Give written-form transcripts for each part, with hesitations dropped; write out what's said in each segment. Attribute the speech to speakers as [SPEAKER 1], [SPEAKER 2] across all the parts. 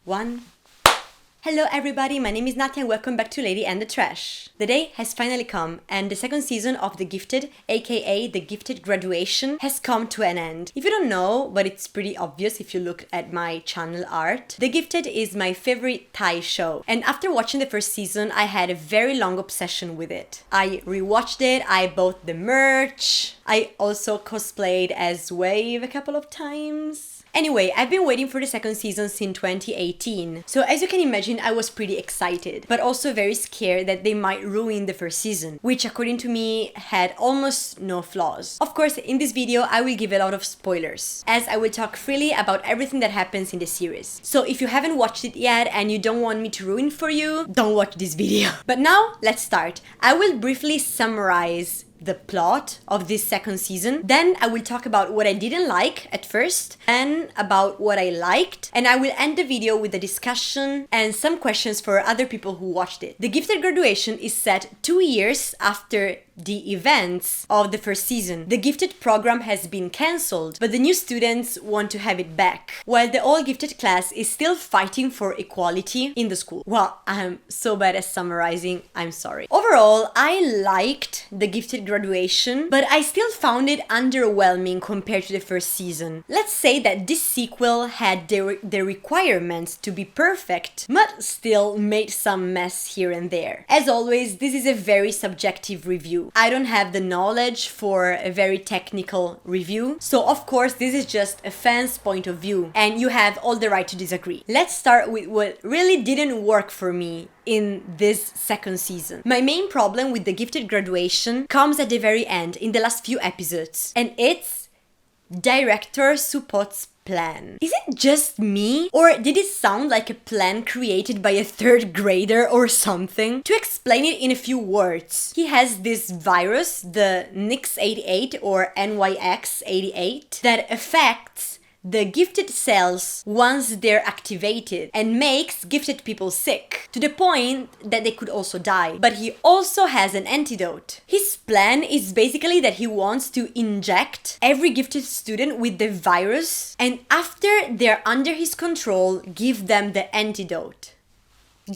[SPEAKER 1] 1. Hello everybody, my name is Natia and welcome back to Lady and the Trash. The day has finally come and the second season of The Gifted, aka The Gifted Graduation, has come to an end. If you don't know, but it's pretty obvious if you look at my channel art, The Gifted is my favorite Thai show, and after watching the first season I had a very long obsession with it. I rewatched it, I bought the merch, I also cosplayed as Wave a couple of times. Anyway, I've been waiting for the second season since 2018, so as you can imagine I was pretty excited, but also very scared that they might ruin the first season, which according to me had almost no flaws. Of course, in this video I will give a lot of spoilers, as I will talk freely about everything that happens in the series. So if you haven't watched it yet and you don't want me to ruin for you, don't watch this video. But now, let's start. I will briefly summarize the plot of this second season, then I will talk about what I didn't like at first, then about what I liked, and I will end the video with a discussion and some questions for other people who watched it. The Gifted Graduation is set 2 years after the events of the first season. The Gifted program has been cancelled, but the new students want to have it back, while the All Gifted class is still fighting for equality in the school. Well, I'm so bad at summarizing, I'm sorry. Overall, I liked The Gifted Graduation, but I still found it underwhelming compared to the first season. Let's say that this sequel had the requirements to be perfect, but still made some mess here and there. As always, this is a very subjective review. I don't have the knowledge for a very technical review, so of course this is just a fan's point of view, and you have all the right to disagree. Let's start with what really didn't work for me in this second season. My main problem with The Gifted Graduation comes at the very end, in the last few episodes, and it's Director Supot's plan. Is it just me, or did it sound like a plan created by a third grader or something? To explain it in a few words, he has this virus, the Nix88 or NYX88, that affects the gifted cells once they're activated and makes gifted people sick, to the point that they could also die. But he also has an antidote. His plan is basically that he wants to inject every gifted student with the virus, and after they're under his control, give them the antidote.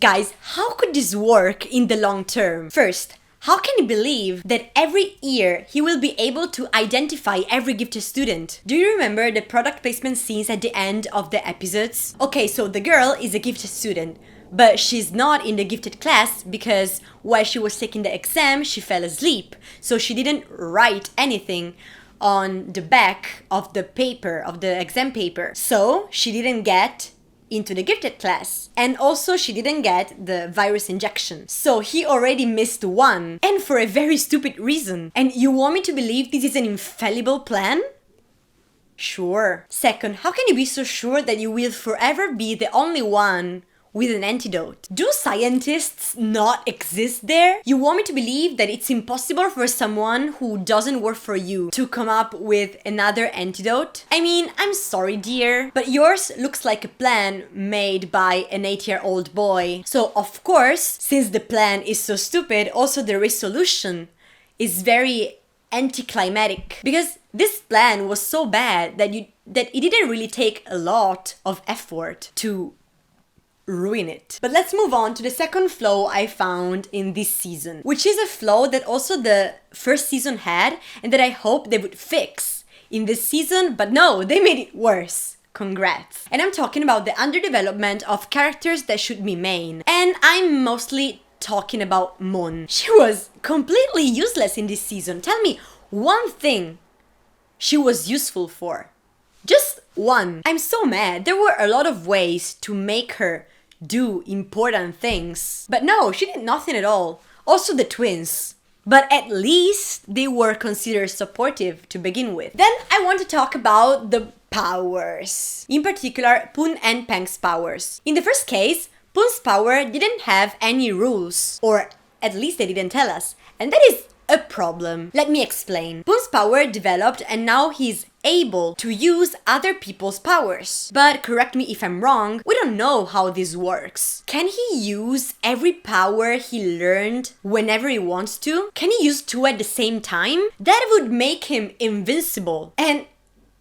[SPEAKER 1] Guys, how could this work in the long term? First, how can you believe that every year he will be able to identify every gifted student? Do you remember the product placement scenes at the end of the episodes? Okay, so the girl is a gifted student, but she's not in the gifted class because while she was taking the exam, she fell asleep. So she didn't write anything on the back of the paper, of the exam paper. So she didn't get into the gifted class, and also she didn't get the virus injection, so he already missed one, and for a very stupid reason. And you want me to believe this is an infallible plan? Sure. Second, how can you be so sure that you will forever be the only one with an antidote? Do scientists not exist there? You want me to believe that it's impossible for someone who doesn't work for you to come up with another antidote? I mean, I'm sorry dear, but yours looks like a plan made by an 8-year-old boy. So of course, since the plan is so stupid, also the resolution is very anticlimactic, because this plan was so bad that it didn't really take a lot of effort to ruin it. But let's move on to the second flaw I found in this season, which is a flaw that also the first season had and that I hope they would fix in this season, but no, they made it worse. Congrats. And I'm talking about the underdevelopment of characters that should be main. And I'm mostly talking about Mon. She was completely useless in this season. Tell me one thing she was useful for. Just one. I'm so mad. There were a lot of ways to make her do important things, but no, she did nothing at all. Also the twins, but at least they were considered supportive to begin with. Then I want to talk about the powers, in particular Poon and Peng's powers. In the first case, Poon's power didn't have any rules, or at least they didn't tell us, and that is a problem. Let me explain. Poon's power developed and now he's able to use other people's powers. But correct me if I'm wrong, we don't know how this works. Can he use every power he learned whenever he wants to? Can he use two at the same time? That would make him invincible and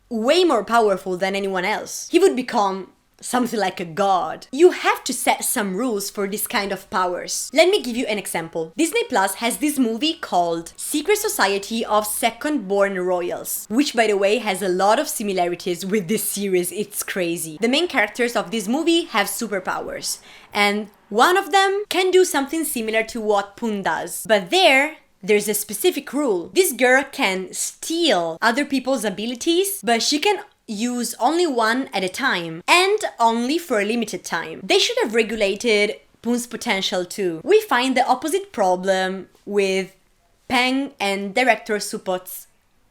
[SPEAKER 1] way more powerful than anyone else. He would become something like a god. You have to set some rules for this kind of powers. Let me give you an example. Disney Plus has this movie called Secret Society of Second Born Royals, which by the way has a lot of similarities with this series. It's crazy. The main characters of this movie have superpowers, and one of them can do something similar to what Poon does. But there's a specific rule. This girl can steal other people's abilities, but she can use only one at a time, and only for a limited time. They should have regulated Poon's potential too. We find the opposite problem with Pang and Director Suppot's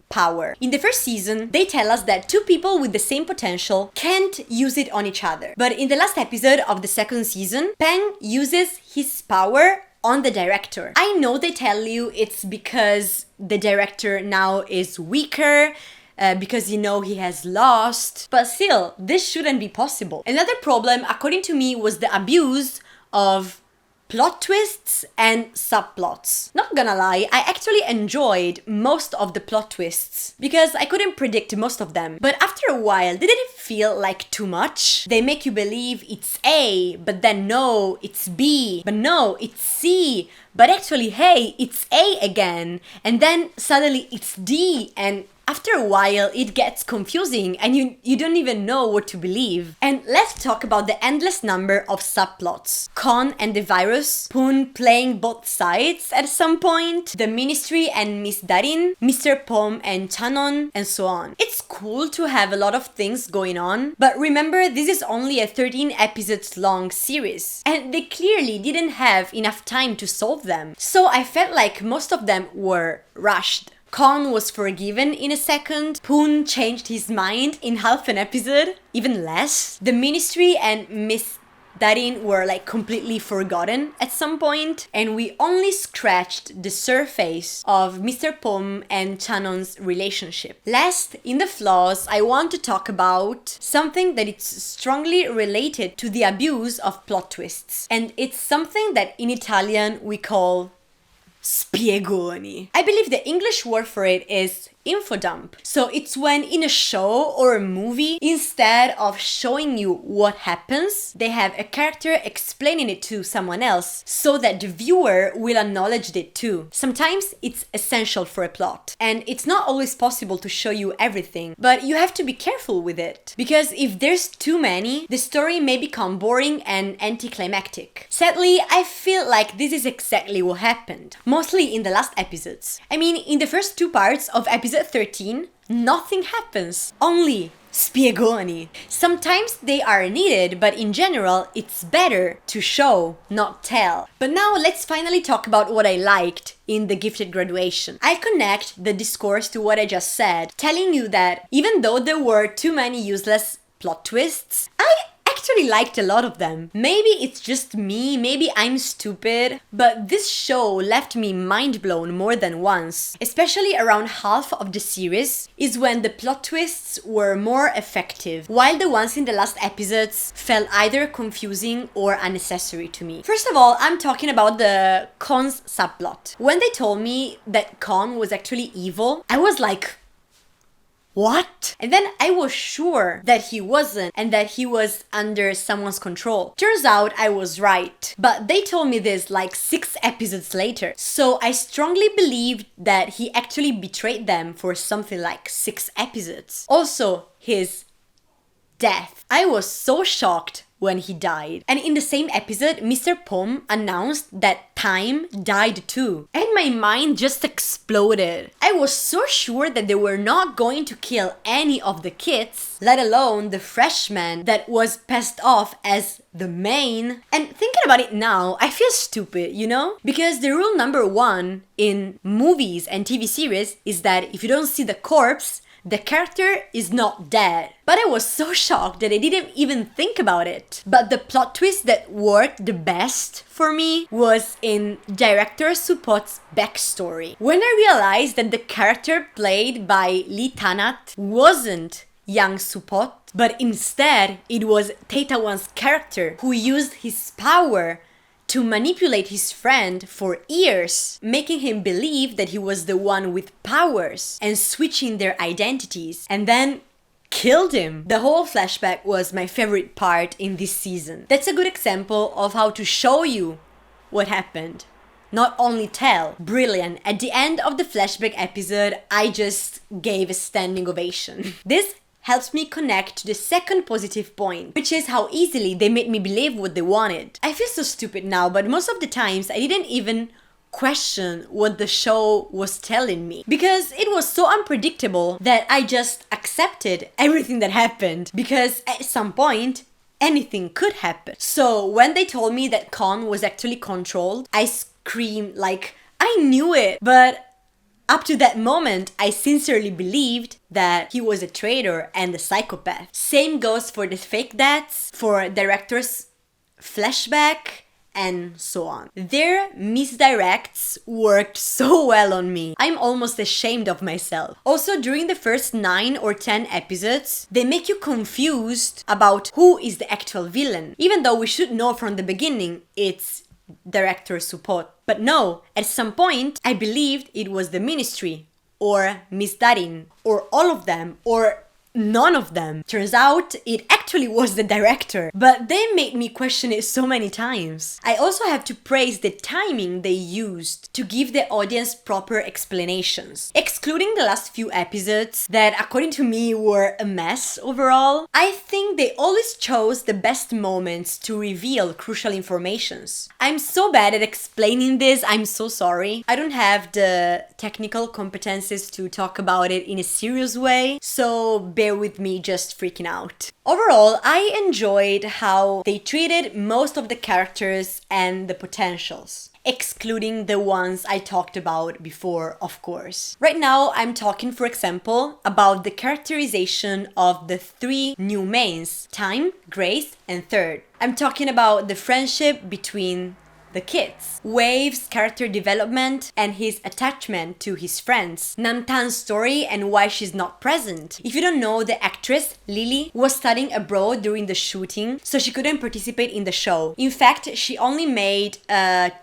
[SPEAKER 1] power. In the first season, they tell us that two people with the same potential can't use it on each other. But in the last episode of the second season, Pang uses his power on the director. I know they tell you it's because the director now is weaker, because he has lost, but still, this shouldn't be possible. Another problem, according to me, was the abuse of plot twists and subplots. Not gonna lie, I actually enjoyed most of the plot twists because I couldn't predict most of them. But after a while, didn't it feel like too much? They make you believe it's A, but then no, it's B, but no, it's C, but actually, hey, it's A again, and then suddenly it's D, and after a while, it gets confusing and you don't even know what to believe. And let's talk about the endless number of subplots. Kon and the virus, Poon playing both sides at some point, the Ministry and Miss Darin, Mr. Pom and Chanon, and so on. It's cool to have a lot of things going on, but remember, this is only a 13 episodes long series, and they clearly didn't have enough time to solve them. So I felt like most of them were rushed. Kon was forgiven in a second, Poon changed his mind in half an episode, even less. The Ministry and Miss Darin were like completely forgotten at some point, and we only scratched the surface of Mr. Pom and Chanon's relationship. Last, in the flaws, I want to talk about something that is strongly related to the abuse of plot twists, and it's something that in Italian we call spiegoni. I believe the English word for it is infodump. So it's when in a show or a movie, instead of showing you what happens, they have a character explaining it to someone else so that the viewer will acknowledge it too. Sometimes it's essential for a plot, and it's not always possible to show you everything, but you have to be careful with it, because if there's too many, the story may become boring and anticlimactic. Sadly, I feel like this is exactly what happened, mostly in the last episodes. I mean, in the first two parts of episode 13, nothing happens, only spiegoni. Sometimes they are needed, but in general, it's better to show, not tell. But now let's finally talk about what I liked in The Gifted Graduation. I connect the discourse to what I just said, telling you that even though there were too many useless plot twists, I actually liked a lot of them. Maybe it's just me, maybe I'm stupid, but this show left me mind blown more than once. Especially around half of the series is when the plot twists were more effective, while the ones in the last episodes felt either confusing or unnecessary to me. First of all, I'm talking about the Kon's subplot. When they told me that Kon was actually evil, I was like, what? And then I was sure that he wasn't and that he was under someone's control. Turns out I was right. But they told me this like 6 episodes later. So I strongly believed that he actually betrayed them for something like 6 episodes. Also, his death. I was so shocked when he died. And in the same episode, Mr. Pom announced that Time died too. And my mind just exploded. I was so sure that they were not going to kill any of the kids, let alone the freshman that was passed off as the main. And thinking about it now, I feel stupid, Because the rule number 1 in movies and TV series is that if you don't see the corpse, the character is not dead. But I was so shocked that I didn't even think about it. But the plot twist that worked the best for me was in Director Suppot's backstory. When I realized that the character played by Lee Tanat wasn't young Suppot, but instead it was Tae-Tawan's character who used his power to manipulate his friend for years, making him believe that he was the one with powers and switching their identities. And then killed him. The whole flashback was my favorite part in this season. That's a good example of how to show you what happened, not only tell. Brilliant. At the end of the flashback episode, I just gave a standing ovation. This helps me connect to the second positive point, which is how easily they made me believe what they wanted. I feel so stupid now, but most of the times I didn't even question what the show was telling me, because it was so unpredictable that I just accepted everything that happened, because at some point anything could happen. So when they told me that Kon was actually controlled, I screamed like, I knew it! But up to that moment, I sincerely believed that he was a traitor and a psychopath. Same goes for the fake deaths, for director's flashback, and so on. Their misdirects worked so well on me. I'm almost ashamed of myself. Also, during the first 9 or 10 episodes, they make you confused about who is the actual villain, even though we should know from the beginning it's director Supot. But no, at some point, I believed it was the Ministry, or Miss Darin, or all of them, or none of them. Turns out it actually was the director, but they made me question it so many times. I also have to praise the timing they used to give the audience proper explanations. Excluding the last few episodes that, according to me, were a mess overall, I think they always chose the best moments to reveal crucial informations. I'm so bad at explaining this, I'm so sorry. I don't have the technical competences to talk about it in a serious way, so bear with me just freaking out. Overall, I enjoyed how they treated most of the characters and the potentials, excluding the ones I talked about before, of course. Right now, I'm talking, for example, about the characterization of the 3 new mains, Time, Grace, and Third. I'm talking about the friendship between the kids, Wave's character development and his attachment to his friends, Namtan's story and why she's not present. If you don't know, the actress Lily was studying abroad during the shooting, so she couldn't participate in the show. In fact, she only made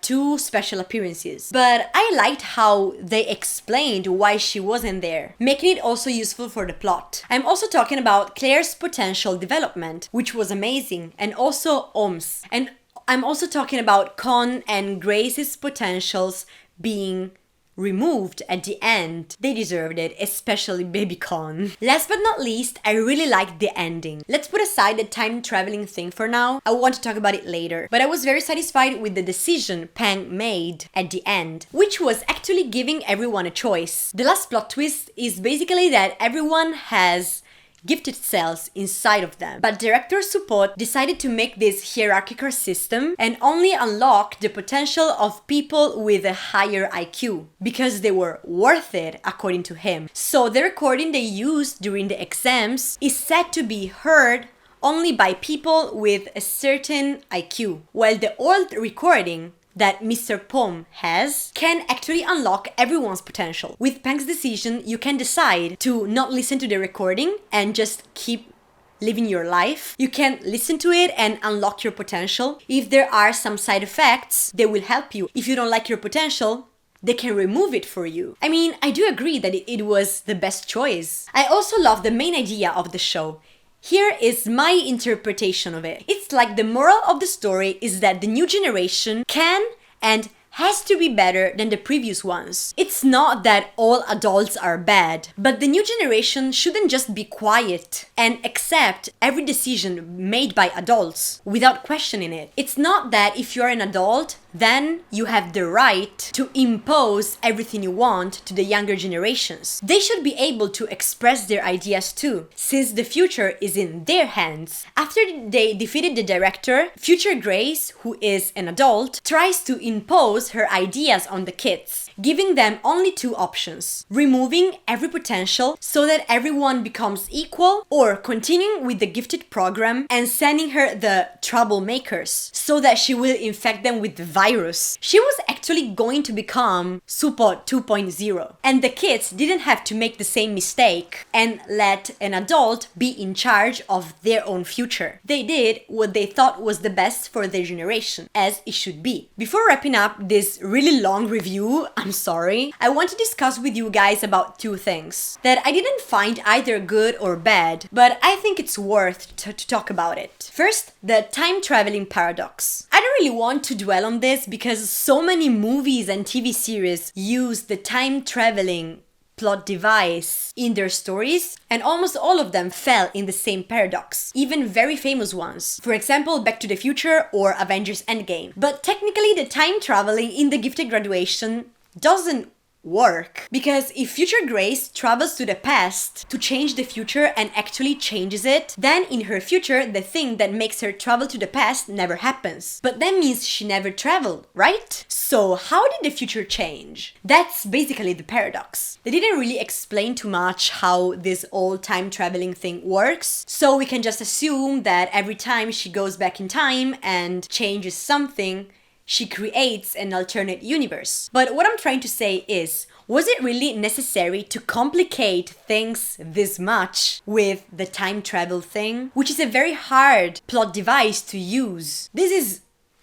[SPEAKER 1] 2 special appearances. But I liked how they explained why she wasn't there, making it also useful for the plot. I'm also talking about Claire's potential development, which was amazing, and also Om's. And I'm also talking about Kon and Grace's potentials being removed at the end. They deserved it, especially baby Kon. Last but not least, I really liked the ending. Let's put aside the time traveling thing for now. I want to talk about it later. But I was very satisfied with the decision Pang made at the end, which was actually giving everyone a choice. The last plot twist is basically that everyone has gifted cells inside of them. But director Supot decided to make this hierarchical system and only unlock the potential of people with a higher IQ, because they were worth it, according to him. So the recording they used during the exams is said to be heard only by people with a certain IQ, while the old recording that Mr. Pom has can actually unlock everyone's potential. With Pang's decision, you can decide to not listen to the recording and just keep living your life. You can listen to it and unlock your potential. If there are some side effects, they will help you. If you don't like your potential, they can remove it for you. I mean, I do agree that it was the best choice. I also love the main idea of the show. Here is my interpretation of it. It's like the moral of the story is that the new generation can and has to be better than the previous ones. It's not that all adults are bad, but the new generation shouldn't just be quiet and accept every decision made by adults without questioning it. It's not that if you're an adult, then you have the right to impose everything you want to the younger generations. They should be able to express their ideas too, since the future is in their hands. After they defeated the director, future Grace, who is an adult, tries to impose her ideas on the kids, giving them only 2 options: removing every potential so that everyone becomes equal, or continuing with the gifted program and sending her the troublemakers so that she will infect them with the virus. She was actually going to become Supot 2.0. And the kids didn't have to make the same mistake and let an adult be in charge of their own future. They did what they thought was the best for their generation, as it should be. Before wrapping up this really long review, I'm sorry, I want to discuss with you guys about two things that I didn't find either good or bad, but I think it's worth to talk about it. First, the time traveling paradox. I don't really want to dwell on this because so many movies and TV series use the time traveling plot device in their stories, and almost all of them fell in the same paradox, even very famous ones. For example, Back to the Future or Avengers Endgame. But technically, the time traveling in The Gifted Graduation doesn't work, because if future Grace travels to the past to change the future and actually changes it, then in her future the thing that makes her travel to the past never happens. But that means she never traveled, right? So how did the future change? That's basically the paradox. They didn't really explain too much how this old time traveling thing works, so we can just assume that every time she goes back in time and changes something, she creates an alternate universe. But what I'm trying to say is, was it really necessary to complicate things this much with the time travel thing, which is a very hard plot device to use? This is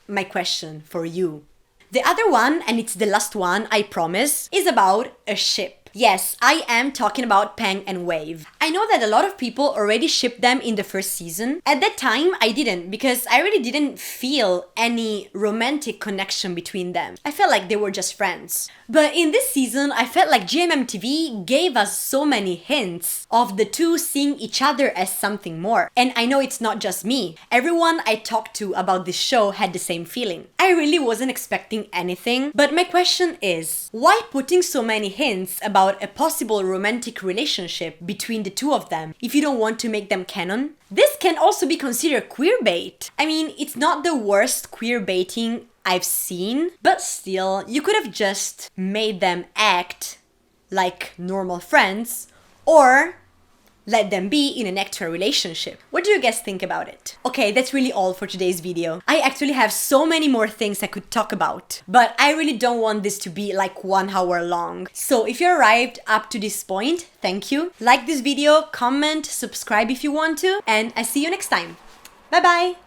[SPEAKER 1] my question for you. The other one, and it's the last one, I promise, is about a ship. Yes, I am talking about Pang and Wave. I know that a lot of people already shipped them in the first season. At that time, I didn't, because I really didn't feel any romantic connection between them. I felt like they were just friends. But in this season, I felt like GMMTV gave us so many hints of the two seeing each other as something more. And I know it's not just me. Everyone I talked to about this show had the same feeling. I really wasn't expecting anything, but my question is, why putting so many hints about a possible romantic relationship between the two of them if you don't want to make them canon? This can also be considered queerbait. I mean, it's not the worst queerbaiting I've seen, but still, you could have just made them act like normal friends, or let them be in an actual relationship. What do you guys think about it? Okay, that's really all for today's video. I actually have so many more things I could talk about, but I really don't want this to be like 1 hour long. So if you arrived up to this point, thank you. Like this video, comment, subscribe if you want to, and I see you next time. Bye bye!